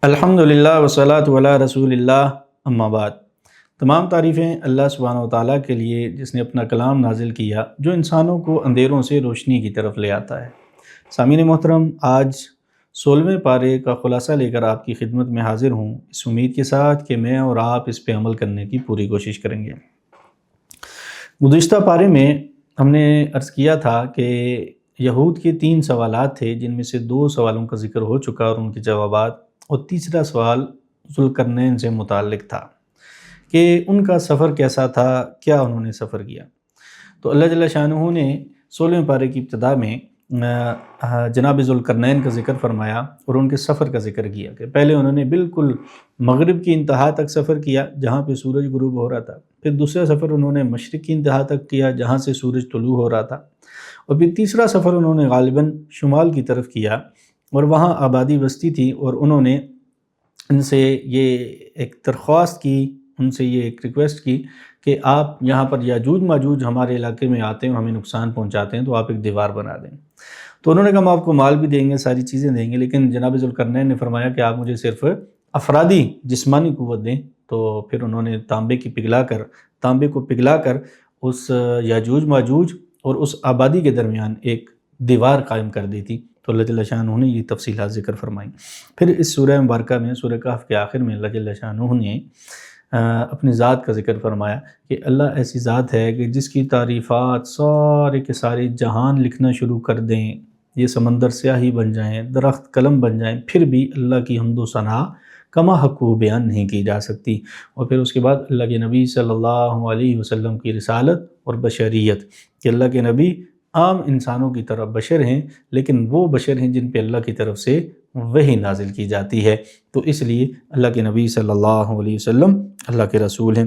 الحمدللہ والصلاۃ علی رسول اللہ، اما بعد۔ تمام تعریفیں اللہ سبحانہ و تعالیٰ کے لیے جس نے اپنا کلام نازل کیا، جو انسانوں کو اندھیروں سے روشنی کی طرف لے آتا ہے۔ سامعین محترم، آج 16ویں پارے کا خلاصہ لے کر آپ کی خدمت میں حاضر ہوں، اس امید کے ساتھ کہ میں اور آپ اس پہ عمل کرنے کی پوری کوشش کریں گے۔ گزشتہ پارے میں ہم نے عرض کیا تھا کہ یہود کے 3 سوالات تھے، جن میں سے 2 سوالوں کا ذکر ہو چکا اور ان کے جوابات، اور تیسرا سوال ذوالقرنین سے متعلق تھا کہ ان کا سفر کیسا تھا، کیا انہوں نے سفر کیا۔ تو اللہ جل شانہ نے 16ویں پارے کی ابتدا میں جناب ذوالقرنین کا ذکر فرمایا اور ان کے سفر کا ذکر کیا کہ پہلے انہوں نے بالکل مغرب کی انتہا تک سفر کیا جہاں پہ سورج غروب ہو رہا تھا، پھر دوسرا سفر انہوں نے مشرق کی انتہا تک کیا جہاں سے سورج طلوع ہو رہا تھا، اور پھر تیسرا سفر انہوں نے غالباً شمال کی طرف کیا اور وہاں آبادی بستی تھی، اور انہوں نے ان سے یہ ایک درخواست کی، ان سے یہ ایک ریکویسٹ کی کہ آپ یہاں پر یاجوج ماجوج ہمارے علاقے میں آتے ہیں اور ہمیں نقصان پہنچاتے ہیں، تو آپ ایک دیوار بنا دیں۔ تو انہوں نے کہا ہم آپ کو مال بھی دیں گے، ساری چیزیں دیں گے، لیکن جناب ذوالقرنین نے فرمایا کہ آپ مجھے صرف افرادی جسمانی قوت دیں۔ تو پھر انہوں نے تانبے کو پگھلا کر اس یاجوج ماجوج اور اس آبادی کے درمیان ایک دیوار قائم کر دی تھی۔ تو اللہ جل شانہ نے یہ تفصیلات ذکر فرمائیں۔ پھر اس سورہ مبارکہ میں، سورہ کہف کے آخر میں، اللہ جل شانہ نے اپنی ذات کا ذکر فرمایا کہ اللہ ایسی ذات ہے کہ جس کی تعریفات سارے کے سارے جہان لکھنا شروع کر دیں، یہ سمندر سیاہی بن جائیں، درخت قلم بن جائیں، پھر بھی اللہ کی حمد و ثنا کما حق و بیان نہیں کی جا سکتی۔ اور پھر اس کے بعد اللہ کے نبی صلی اللہ علیہ وسلم کی رسالت اور بشریت، کہ اللہ کے نبی عام انسانوں کی طرح بشر ہیں، لیکن وہ بشر ہیں جن پہ اللہ کی طرف سے وحی نازل کی جاتی ہے، تو اس لیے اللہ کے نبی صلی اللہ علیہ وسلم اللہ کے رسول ہیں۔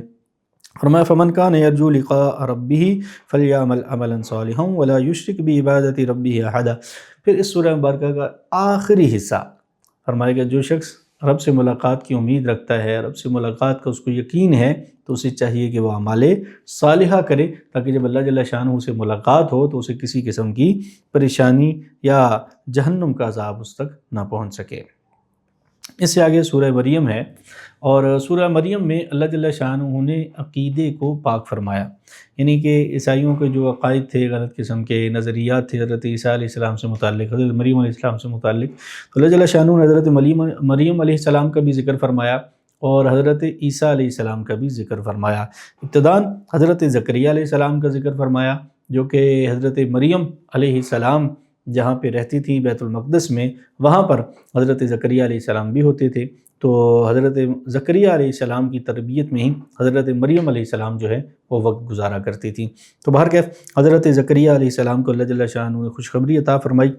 فرمایا فمن کان یرجو لقاء ربہ فلیعمل عملا صالحا ولا یشرک بعبادۃ ربہ احدا۔ پھر اس سورہ مبارکہ کا آخری حصہ فرمایا کہ جو شخص رب سے ملاقات کی امید رکھتا ہے، رب سے ملاقات کا اس کو یقین ہے، تو اسے چاہیے کہ وہ اعمال صالحہ کرے، تاکہ جب اللہ جل شانہ سے ملاقات ہو تو اسے کسی قسم کی پریشانی یا جہنم کا عذاب اس تک نہ پہنچ سکے۔ اس سے آگے سورہ مریم ہے، اور سورہ مریم میں اللہ جل شانہ نے عقیدے کو پاک فرمایا، یعنی کہ عیسائیوں کے جو عقائد تھے، غلط قسم کے نظریات تھے حضرت عیسیٰ علیہ السلام سے متعلق، حضرت مریم علیہ السلام سے متعلق، تو اللہ جل شانہ نے حضرت مریم علیہ السلام کا بھی ذکر فرمایا اور حضرت عیسیٰ علیہ السلام کا بھی ذکر فرمایا۔ ابتداً حضرت زکریا علیہ السلام کا ذکر فرمایا، جو کہ حضرت مریم علیہ السلام جہاں پہ رہتی تھی بیت المقدس میں، وہاں پر حضرت زکریا علیہ السلام بھی ہوتے تھے، تو حضرت زکریا علیہ السلام کی تربیت میں ہی حضرت مریم علیہ السلام جو ہے وہ وقت گزارا کرتی تھی۔ تو بہرکیف حضرت زکریا علیہ السلام کو اللہ جل شانہ نے خوشخبری عطا فرمائی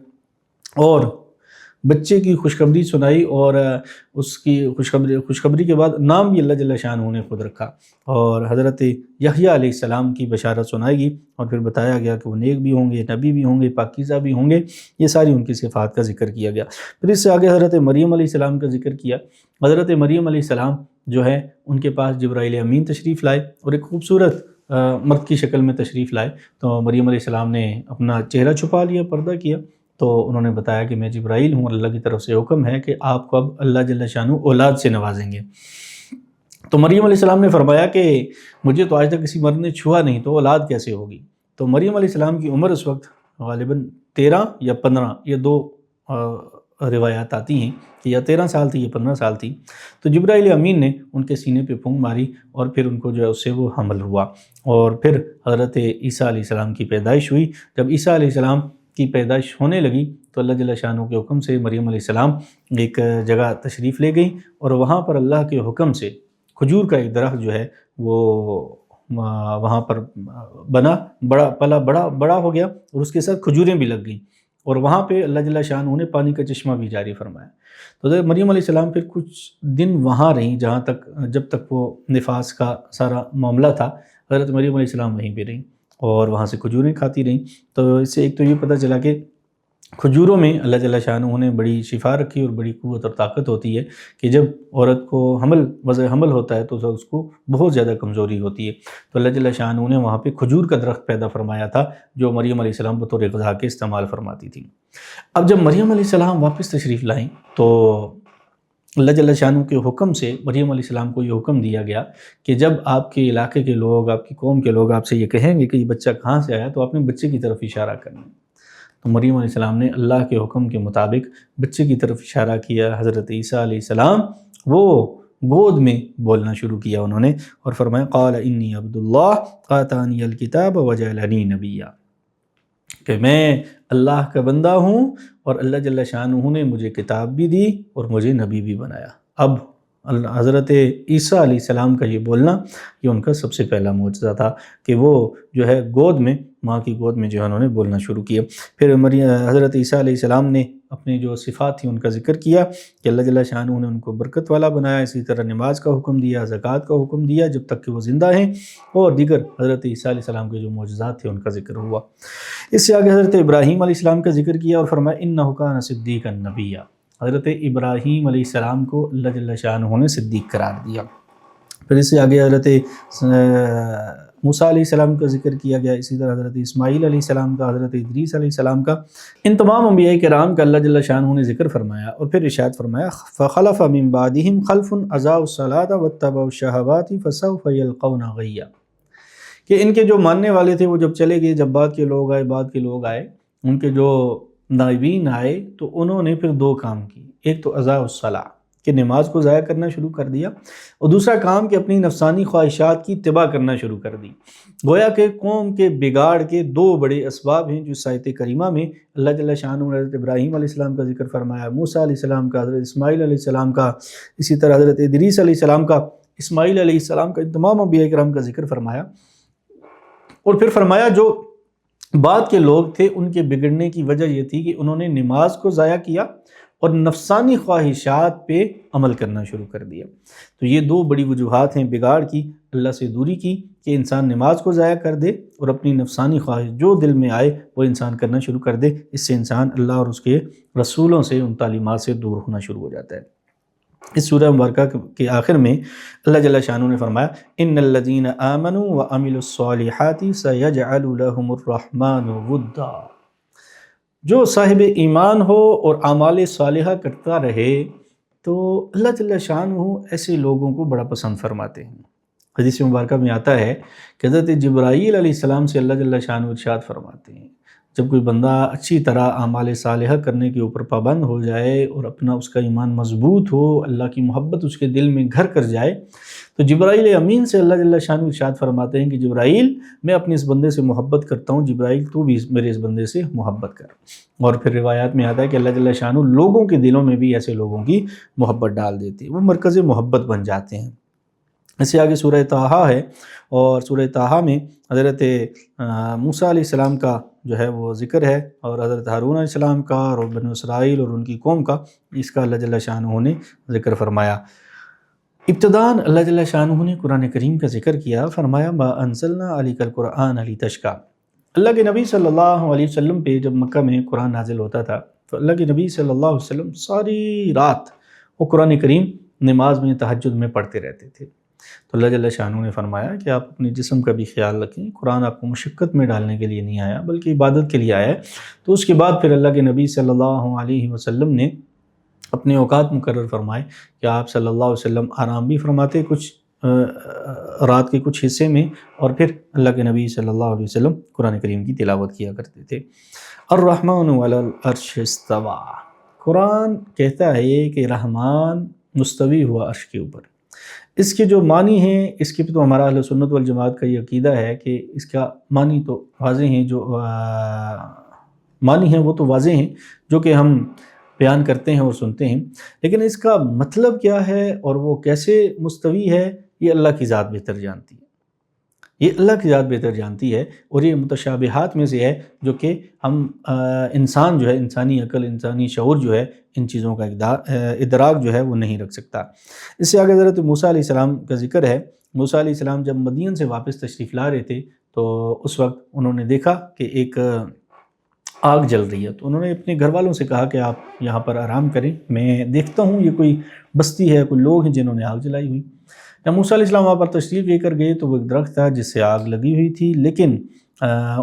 اور بچے کی خوشخبری سنائی، اور اس کی خوشخبری کے بعد نام بھی اللہ جل شانہ نے خود رکھا، اور حضرت یحییٰ علیہ السلام کی بشارت سنائی گئی، اور پھر بتایا گیا کہ وہ نیک بھی ہوں گے، نبی بھی ہوں گے، پاکیزہ بھی ہوں گے، یہ ساری ان کی صفات کا ذکر کیا گیا۔ پھر اس سے آگے حضرت مریم علیہ السلام کا ذکر کیا۔ حضرت مریم علیہ السلام جو ہے ان کے پاس جبرائیل امین تشریف لائے اور ایک خوبصورت مرد کی شکل میں تشریف لائے، تو مریم علیہ السلام نے اپنا چہرہ چھپا لیا، پردہ کیا، تو انہوں نے بتایا کہ میں جبرائیل ہوں، اللہ کی طرف سے حکم ہے کہ آپ کو اب اللہ جل شانہ اولاد سے نوازیں گے۔ تو مریم علیہ السلام نے فرمایا کہ مجھے تو آج تک کسی مرد نے چھوا نہیں، تو اولاد کیسے ہوگی؟ تو مریم علیہ السلام کی عمر اس وقت غالباً 13 یا 15، یہ 2 روایات آتی ہیں کہ یا 13 سال تھی یا 15 سال تھی۔ تو جبرائیل امین نے ان کے سینے پہ پھونک ماری اور پھر ان کو جو ہے اس سے وہ حمل ہوا، اور پھر حضرت عیسیٰ علیہ السلام کی پیدائش ہوئی۔ جب عیسیٰ علیہ السلام کی پیدائش ہونے لگی تو اللہ جل شانہ کے حکم سے مریم علیہ السلام ایک جگہ تشریف لے گئی، اور وہاں پر اللہ کے حکم سے کھجور کا ایک درخت جو ہے وہ وہاں پر بنا، بڑا ہو گیا، اور اس کے ساتھ کھجوریں بھی لگ گئیں، اور وہاں پہ اللہ جل شانہ نے پانی کا چشمہ بھی جاری فرمایا۔ تو حضرت مریم علیہ السلام پھر کچھ دن وہاں رہیں، جب تک وہ نفاس کا سارا معاملہ تھا، حضرت مریم علیہ السلام وہیں پہ رہیں اور وہاں سے کھجوریں کھاتی رہیں۔ تو اس سے ایک تو یہ پتہ چلا کہ کھجوروں میں اللہ جل شانہ نے بڑی شفا رکھی اور بڑی قوت اور طاقت ہوتی ہے کہ جب عورت کو وضع حمل ہوتا ہے تو اس کو بہت زیادہ کمزوری ہوتی ہے، تو اللہ جل شانہ نے وہاں پہ کھجور کا درخت پیدا فرمایا تھا جو مریم علیہ السلام بطور غذا کے استعمال فرماتی تھی۔ اب جب مریم علیہ السلام واپس تشریف لائیں تو اللہ جل شانہ کے حکم سے مریم علیہ السلام کو یہ حکم دیا گیا کہ جب آپ کے علاقے کے لوگ، آپ کی قوم کے لوگ آپ سے یہ کہیں گے کہ یہ بچہ کہاں سے آیا، تو آپ نے بچے کی طرف اشارہ کرنا۔ تو مریم علیہ السلام نے اللہ کے حکم کے مطابق بچے کی طرف اشارہ کیا۔ حضرت عیسیٰ علیہ السلام وہ گود میں بولنا شروع کیا انہوں نے، اور فرمایا قال انی عبد اللہ آتانی الکتاب وجعلنی نبیا، کہ میں اللہ کا بندہ ہوں اور اللہ جل شانہ نے مجھے کتاب بھی دی اور مجھے نبی بھی بنایا۔ اب حضرت عیسیٰ علیہ السلام کا یہ بولنا یہ ان کا سب سے پہلا معجزہ تھا کہ وہ جو ہے گود میں، ماں کی گود میں جو ہے انہوں نے بولنا شروع کیا۔ پھر حضرت عیسیٰ علیہ السلام نے اپنی جو صفات تھیں ان کا ذکر کیا کہ اللہ جل شانہ نے ان کو برکت والا بنایا، اسی طرح نماز کا حکم دیا، زکوٰۃ کا حکم دیا جب تک کہ وہ زندہ ہیں، اور دیگر حضرت عیسیٰ علیہ السلام کے جو معجزات تھے ان کا ذکر ہوا۔ اس سے آگے حضرت ابراہیم علیہ السلام کا ذکر کیا اور فرمایا انہ کان صدیقا نبیا، حضرت ابراہیم علیہ السلام کو اللہ جل شانہ نے صدیق قرار دیا۔ پھر اس سے آگے حضرت موسیٰ علیہ السلام کا ذکر کیا گیا، اسی طرح حضرت اسماعیل علیہ السلام کا، حضرت ادریس علیہ السلام کا، ان تمام انبیاء کرام کا اللہ جل شانہ نے ذکر فرمایا، اور پھر ارشاد فرمایا فخلف من بعدہم خلف اضاعوا الصلاۃ واتبعوا الشہوات فسوف یلقون غیا، کہ ان کے جو ماننے والے تھے وہ جب چلے گئے، جب بعد کے لوگ آئے ان کے جو نائبین آئے تو انہوں نے پھر دو کام کی، ایک تو اضاعوا الصلاۃ کہ نماز کو ضائع کرنا شروع کر دیا، اور دوسرا کام کہ اپنی نفسانی خواہشات کی اتباع کرنا شروع کر دی۔ گویا کہ قوم کے بگاڑ کے دو بڑے اسباب ہیں جو اس آیت کریمہ میں اللہ جل شانہ نے حضرت ابراہیم علیہ السلام کا ذکر فرمایا، موسیٰ علیہ السلام کا، حضرت اسماعیل علیہ السلام کا، اسی طرح حضرت ادریس علیہ السلام کا، اسماعیل علیہ السلام کا، ان تمام انبیاء کرام کا ذکر فرمایا، اور پھر فرمایا جو بعد کے لوگ تھے ان کے بگڑنے کی وجہ یہ تھی کہ انہوں نے نماز کو ضائع کیا اور نفسانی خواہشات پہ عمل کرنا شروع کر دیا۔ تو یہ دو بڑی وجوہات ہیں بگاڑ کی، اللہ سے دوری کی، کہ انسان نماز کو ضائع کر دے اور اپنی نفسانی خواہش جو دل میں آئے وہ انسان کرنا شروع کر دے، اس سے انسان اللہ اور اس کے رسولوں سے، ان تعلیمات سے دور ہونا شروع ہو جاتا ہے۔ اس سورہ مبارکہ کے آخر میں اللہ جل شانہ نے فرمایا ان الذین آمنوا وعملوا الصالحات سیجعل لهم الرحمن ودا، جو صاحب ایمان ہو اور اعمال صالحہ کرتا رہے تو اللہ جل شانہ ایسے لوگوں کو بڑا پسند فرماتے ہیں۔ حدیث مبارکہ میں آتا ہے کہ حضرت جبرائیل علیہ السلام سے اللہ جل شانہ ارشاد فرماتے ہیں جب کوئی بندہ اچھی طرح اعمال صالحہ کرنے کے اوپر پابند ہو جائے اور اپنا اس کا ایمان مضبوط ہو، اللہ کی محبت اس کے دل میں گھر کر جائے، تو جبرائیل امین سے اللہ جل شانہ ارشاد فرماتے ہیں کہ جبرائیل میں اپنے اس بندے سے محبت کرتا ہوں، جبرائیل تو بھی میرے اس بندے سے محبت کر۔ اور پھر روایات میں آتا ہے کہ اللہ جل شانہ لوگوں کے دلوں میں بھی ایسے لوگوں کی محبت ڈال دیتے ہیں، وہ مرکز محبت بن جاتے ہیں۔ اس سے آگے سورہ طٰہٰ ہے، اور سورہ طٰہٰ میں حضرت موسیٰ علیہ السلام کا جو ہے وہ ذکر ہے، اور حضرت ہارون علیہ السلام کا، اور بنو اسرائیل اور ان کی قوم کا، اس کا اللہ جل شانہ نے ذکر فرمایا۔ ابتداً اللہ جل شانہ نے قرآن کریم کا ذکر کیا، فرمایا ما انزلنا علیک القرآن لتشقی۔ اللہ کے نبی صلی اللہ علیہ وسلم پہ جب مکہ میں قرآن نازل ہوتا تھا تو اللہ کے نبی صلی اللہ علیہ وسلم ساری رات وہ قرآن کریم نماز میں، تہجد میں پڑھتے رہتے تھے۔ تو اللہ جل شانہ نے فرمایا کہ آپ اپنے جسم کا بھی خیال رکھیں، قرآن آپ کو مشقت میں ڈالنے کے لیے نہیں آیا بلکہ عبادت کے لیے آیا ہے۔ تو اس کے بعد پھر اللہ کے نبی صلی اللہ علیہ وسلم نے اپنے اوقات مقرر فرمائے کہ آپ صلی اللہ علیہ وسلم آرام بھی فرماتے کچھ رات کے کچھ حصے میں، اور پھر اللہ کے نبی صلی اللہ علیہ وسلم قرآن کریم کی تلاوت کیا کرتے تھے۔ الرحمن علی العرش استویٰ، قرآن کہتا ہے کہ رحمان مستوی ہوا عرش کے اوپر۔ اس کے جو معنی ہیں، اس کے تو ہمارا اہل سنت والجماعت کا یہ عقیدہ ہے کہ اس کا معنی تو واضح ہیں، جو معنی ہیں وہ تو واضح ہیں جو کہ ہم بیان کرتے ہیں اور سنتے ہیں، لیکن اس کا مطلب کیا ہے اور وہ کیسے مستوی ہے یہ اللہ کی ذات بہتر جانتی ہے، یہ اللہ کی ذات بہتر جانتی ہے، اور یہ متشابہات میں سے ہے جو کہ ہم انسان جو ہے، انسانی عقل، انسانی شعور جو ہے ان چیزوں کا ادراک جو ہے وہ نہیں رکھ سکتا۔ اس سے آگے حضرت موسیٰ علیہ السلام کا ذکر ہے۔ موسیٰ علیہ السلام جب مدین سے واپس تشریف لا رہے تھے تو اس وقت انہوں نے دیکھا کہ ایک آگ جل رہی ہے، تو انہوں نے اپنے گھر والوں سے کہا کہ آپ یہاں پر آرام کریں، میں دیکھتا ہوں یہ کوئی بستی ہے، کوئی لوگ ہیں جنہوں نے آگ جلائی ہوئی۔ جب موسیٰ علیہ السلام وہاں پر تشریف لے کر گئے تو وہ ایک درخت تھا جس سے آگ لگی ہوئی تھی، لیکن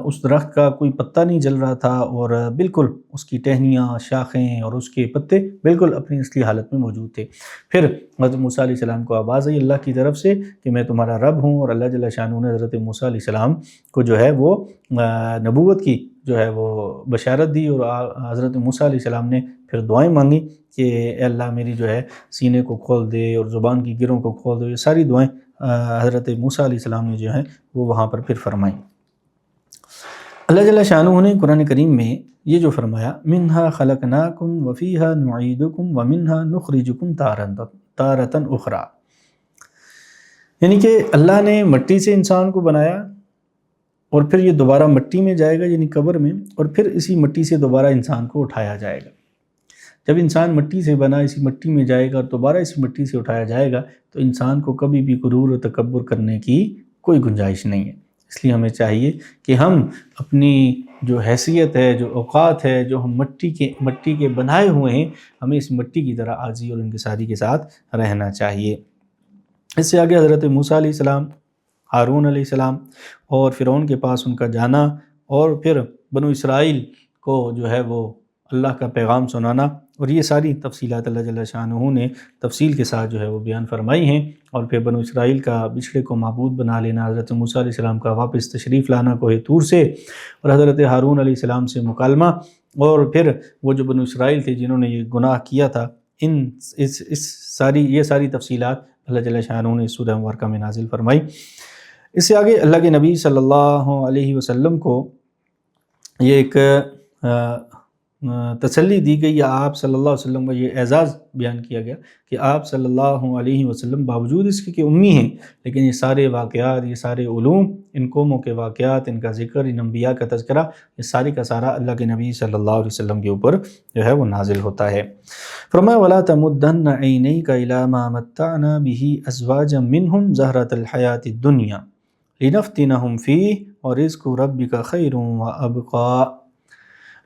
اس درخت کا کوئی پتا نہیں جل رہا تھا، اور بالکل اس کی ٹہنیاں، شاخیں اور اس کے پتے بالکل اپنی اصلی حالت میں موجود تھے۔ پھر حضرت موسیٰ علیہ السلام کو آواز آئی اللہ کی طرف سے کہ میں تمہارا رب ہوں، اور اللہ جل شانہ نے حضرت موسیٰ علیہ السلام کو جو ہے وہ نبوت کی جو ہے وہ بشارت دی، اور حضرت موسیٰ علیہ السلام نے پھر دعائیں مانگی کہ اے اللہ میری جو ہے سینے کو کھول دے اور زبان کی گروں کو کھول دے۔ یہ ساری دعائیں حضرت موسیٰ علیہ السلام نے جو ہیں وہ وہاں پر پھر فرمائیں۔ اللہ جل شانہ نے قرآن کریم میں یہ جو فرمایا منہا خلقناکم وفیہا نعیدکم ومنہا نخرجکم تارۃ اخری، یعنی کہ اللہ نے مٹی سے انسان کو بنایا اور پھر یہ دوبارہ مٹی میں جائے گا یعنی قبر میں، اور پھر اسی مٹی سے دوبارہ انسان کو اٹھایا جائے گا۔ جب انسان مٹی سے بنا اسی مٹی میں جائے گا اور دوبارہ اسی مٹی سے اٹھایا جائے گا تو انسان کو کبھی بھی غرور و تکبر کرنے کی کوئی گنجائش نہیں ہے۔ اس لیے ہمیں چاہیے کہ ہم اپنی جو حیثیت ہے، جو اوقات ہے، جو ہم مٹی کے بنائے ہوئے ہیں، ہمیں اس مٹی کی طرح عاجزی اور انکساری کے ساتھ رہنا چاہیے۔ اس سے آگے حضرت موسیٰ علیہ السلام، ہارون علیہ السلام اور فرعون کے پاس ان کا جانا، اور پھر بنو اسرائیل کو جو ہے وہ اللہ کا پیغام سنانا، اور یہ ساری تفصیلات اللہ جل شانہ نے تفصیل کے ساتھ جو ہے وہ بیان فرمائی ہیں۔ اور پھر بنو اسرائیل کا بچھڑے کو معبود بنا لینا، حضرت موسیٰ علیہ السلام کا واپس تشریف لانا کوہ طور سے، اور حضرت ہارون علیہ السلام سے مکالمہ، اور پھر وہ جو بنو اسرائیل تھے جنہوں نے یہ گناہ کیا تھا، یہ ساری تفصیلات اللہ جل شانہ نے سورہ مبارکہ میں نازل فرمائی۔ اس سے آگے اللہ کے نبی صلی اللہ علیہ وسلم کو یہ ایک تسلی دی گئی، یا آپ صلی اللہ علیہ وسلم کا یہ اعزاز بیان کیا گیا کہ آپ صلی اللہ علیہ وسلم باوجود اس کے کہ امی ہیں، لیکن یہ سارے واقعات، یہ سارے علوم، ان قوموں کے واقعات، ان کا ذکر، ان انبیاء کا تذکرہ، یہ ساری کا سارا اللہ کے نبی صلی اللہ علیہ وسلم کے اوپر جو ہے وہ نازل ہوتا ہے۔ فرمایا وَلَا تَمُدَّنَّ عَيْنَيْكَ إِلَىٰ مَا مَتَّعْنَا بِهِ أَزْوَاجًا مِّنْهُمْ زَهْرَةَ الْحَيَاةِ الدُّنْيَا لِنَفْتِنَهُمْ فِيهِ وَرِزْقُ رَبِّكَ خَيْرٌ وَأَبْقَىٰ۔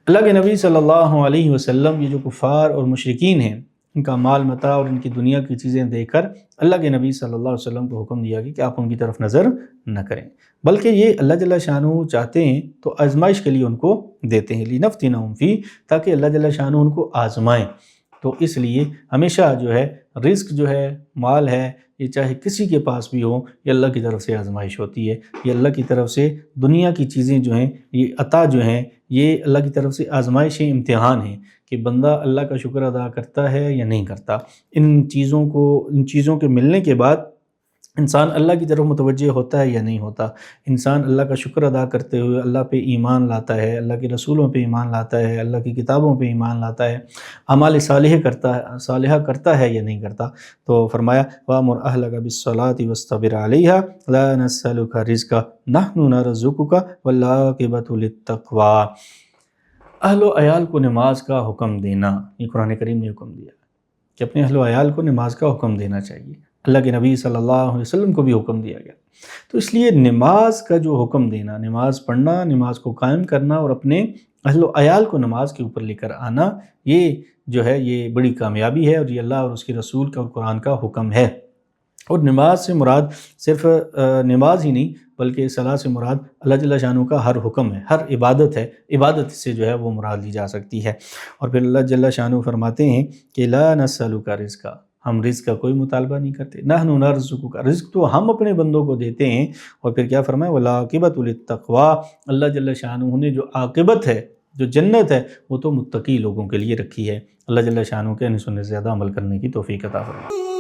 اللہ کے نبی صلی اللہ علیہ وسلم یہ جو کفار اور مشرکین ہیں، ان کا مال متاع اور ان کی دنیا کی چیزیں دے کر اللہ کے نبی صلی اللہ علیہ وسلم کو حکم دیا کہ آپ ان کی طرف نظر نہ کریں، بلکہ یہ اللہ جل شانہ چاہتے ہیں تو آزمائش کے لیے ان کو دیتے ہیں، لِنَفْتِنَهُمْ فِيهِ، تاکہ اللہ جل شانہ ان کو آزمائیں۔ تو اس لیے ہمیشہ جو ہے رزق جو ہے، مال ہے، یہ چاہے کسی کے پاس بھی ہو، یہ اللہ کی طرف سے آزمائش ہوتی ہے، یہ اللہ کی طرف سے دنیا کی چیزیں جو ہیں، یہ عطا جو ہیں، یہ اللہ کی طرف سے آزمائشیں، امتحان ہیں کہ بندہ اللہ کا شکر ادا کرتا ہے یا نہیں کرتا۔ ان چیزوں کے ملنے کے بعد انسان اللہ کی طرف متوجہ ہوتا ہے یا نہیں ہوتا۔ انسان اللہ کا شکر ادا کرتے ہوئے اللہ پہ ایمان لاتا ہے، اللہ کے رسولوں پہ ایمان لاتا ہے، اللہ کی کتابوں پہ ایمان لاتا ہے، اعمال صالحہ کرتا ہے یا نہیں کرتا۔ تو فرمایا وَأْمُرْ أَهْلَكَ بِالصَّلَاةِ وَاسْتَبِرْ عَلَيْهَا لَا نَسْأَلُكَ رِزْقًا نَحْنُ نَرْزُقُكَ وَالْعَاقِبَةُ لِلتَّقْوَىٰ۔ اہل و عیال کو نماز کا حکم دینا، یہ قرآن کریم نے حکم دیا کہ اپنے اہل و عیال کو نماز کا حکم دینا چاہیے۔ اللہ کے نبی صلی اللہ علیہ وسلم کو بھی حکم دیا گیا، تو اس لیے نماز کا جو حکم دینا، نماز پڑھنا، نماز کو قائم کرنا اور اپنے اہل و عیال کو نماز کے اوپر لے کر آنا، یہ جو ہے یہ بڑی کامیابی ہے، اور یہ اللہ اور اس کے رسول کا قرآن کا حکم ہے۔ اور نماز سے مراد صرف نماز ہی نہیں بلکہ صلاۃ سے مراد اللہ جل شانہ کا ہر حکم ہے، ہر عبادت ہے، عبادت سے جو ہے وہ مراد لی جا سکتی ہے۔ اور پھر اللہ جل شانہ فرماتے ہیں کہ لا نسألک رزقا، ہم رزق کا کوئی مطالبہ نہیں کرتے، نحن نرزقک، رزق تو ہم اپنے بندوں کو دیتے ہیں۔ اور پھر کیا فرمایا والعاقبۃ للتقویٰ، اللہ جل شانہ نے جو عاقبت ہے، جو جنت ہے، وہ تو متقی لوگوں کے لیے رکھی ہے۔ اللہ جل شانہ کے ان سننے سے زیادہ عمل کرنے کی توفیق عطا فرمائے۔